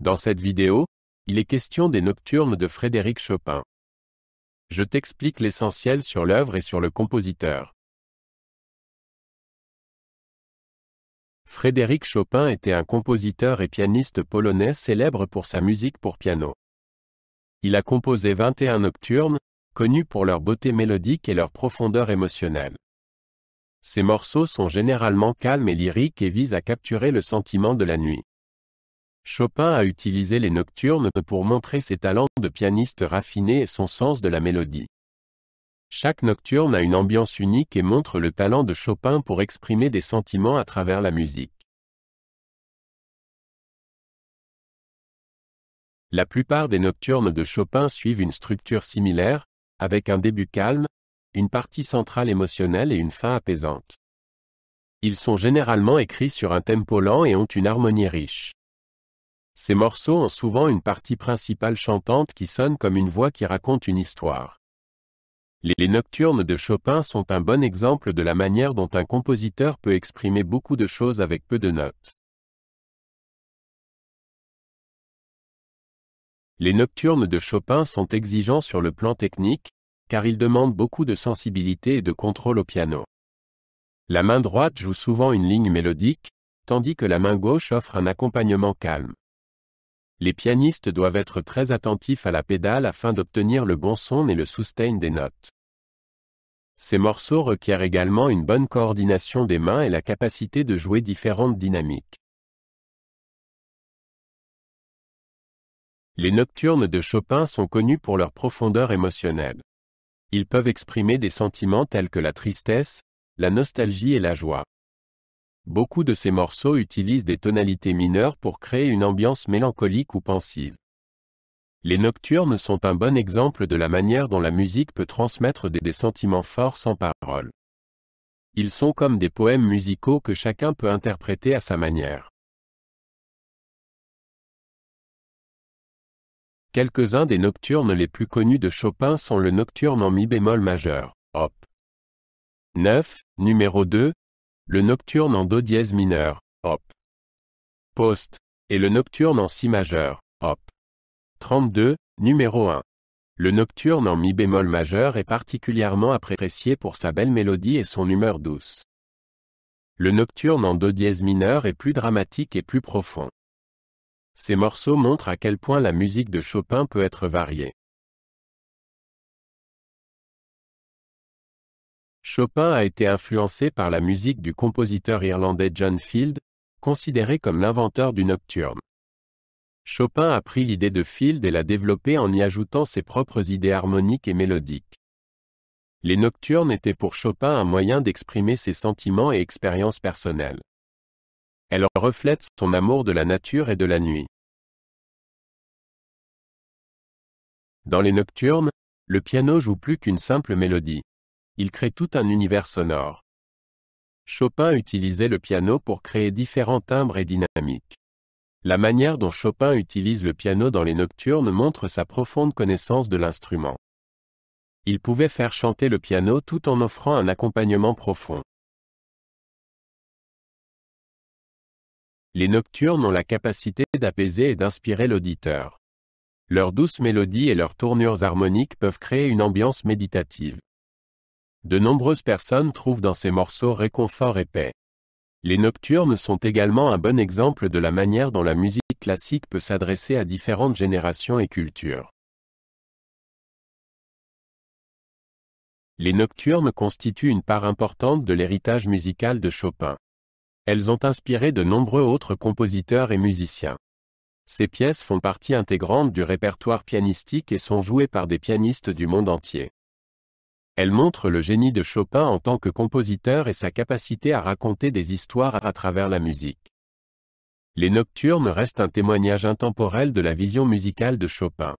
Dans cette vidéo, il est question des nocturnes de Frédéric Chopin. Je t'explique l'essentiel sur l'œuvre et sur le compositeur. Frédéric Chopin était un compositeur et pianiste polonais célèbre pour sa musique pour piano. Il a composé 21 nocturnes, connus pour leur beauté mélodique et leur profondeur émotionnelle. Ces morceaux sont généralement calmes et lyriques et visent à capturer le sentiment de la nuit. Chopin a utilisé les nocturnes pour montrer ses talents de pianiste raffiné et son sens de la mélodie. Chaque nocturne a une ambiance unique et montre le talent de Chopin pour exprimer des sentiments à travers la musique. La plupart des nocturnes de Chopin suivent une structure similaire, avec un début calme, une partie centrale émotionnelle et une fin apaisante. Ils sont généralement écrits sur un tempo lent et ont une harmonie riche. Ces morceaux ont souvent une partie principale chantante qui sonne comme une voix qui raconte une histoire. Les nocturnes de Chopin sont un bon exemple de la manière dont un compositeur peut exprimer beaucoup de choses avec peu de notes. Les nocturnes de Chopin sont exigeants sur le plan technique, car ils demandent beaucoup de sensibilité et de contrôle au piano. La main droite joue souvent une ligne mélodique, tandis que la main gauche offre un accompagnement calme. Les pianistes doivent être très attentifs à la pédale afin d'obtenir le bon son et le sustain des notes. Ces morceaux requièrent également une bonne coordination des mains et la capacité de jouer différentes dynamiques. Les nocturnes de Chopin sont connus pour leur profondeur émotionnelle. Ils peuvent exprimer des sentiments tels que la tristesse, la nostalgie et la joie. Beaucoup de ces morceaux utilisent des tonalités mineures pour créer une ambiance mélancolique ou pensive. Les nocturnes sont un bon exemple de la manière dont la musique peut transmettre des sentiments forts sans paroles. Ils sont comme des poèmes musicaux que chacun peut interpréter à sa manière. Quelques-uns des nocturnes les plus connus de Chopin sont le nocturne en mi bémol majeur, op. 9, numéro 2, le nocturne en do dièse mineur, op. Post, et le nocturne en si majeur, op. 32, numéro 1. Le nocturne en mi bémol majeur est particulièrement apprécié pour sa belle mélodie et son humeur douce. Le nocturne en do dièse mineur est plus dramatique et plus profond. Ces morceaux montrent à quel point la musique de Chopin peut être variée. Chopin a été influencé par la musique du compositeur irlandais John Field, considéré comme l'inventeur du nocturne. Chopin a pris l'idée de Field et l'a développée en y ajoutant ses propres idées harmoniques et mélodiques. Les nocturnes étaient pour Chopin un moyen d'exprimer ses sentiments et expériences personnelles. Elles reflètent son amour de la nature et de la nuit. Dans les nocturnes, le piano joue plus qu'une simple mélodie. Il crée tout un univers sonore. Chopin utilisait le piano pour créer différents timbres et dynamiques. La manière dont Chopin utilise le piano dans les nocturnes montre sa profonde connaissance de l'instrument. Il pouvait faire chanter le piano tout en offrant un accompagnement profond. Les nocturnes ont la capacité d'apaiser et d'inspirer l'auditeur. Leurs douces mélodies et leurs tournures harmoniques peuvent créer une ambiance méditative. De nombreuses personnes trouvent dans ces morceaux réconfort et paix. Les nocturnes sont également un bon exemple de la manière dont la musique classique peut s'adresser à différentes générations et cultures. Les nocturnes constituent une part importante de l'héritage musical de Chopin. Elles ont inspiré de nombreux autres compositeurs et musiciens. Ces pièces font partie intégrante du répertoire pianistique et sont jouées par des pianistes du monde entier. Elles montrent le génie de Chopin en tant que compositeur et sa capacité à raconter des histoires à travers la musique. Les nocturnes restent un témoignage intemporel de la vision musicale de Chopin.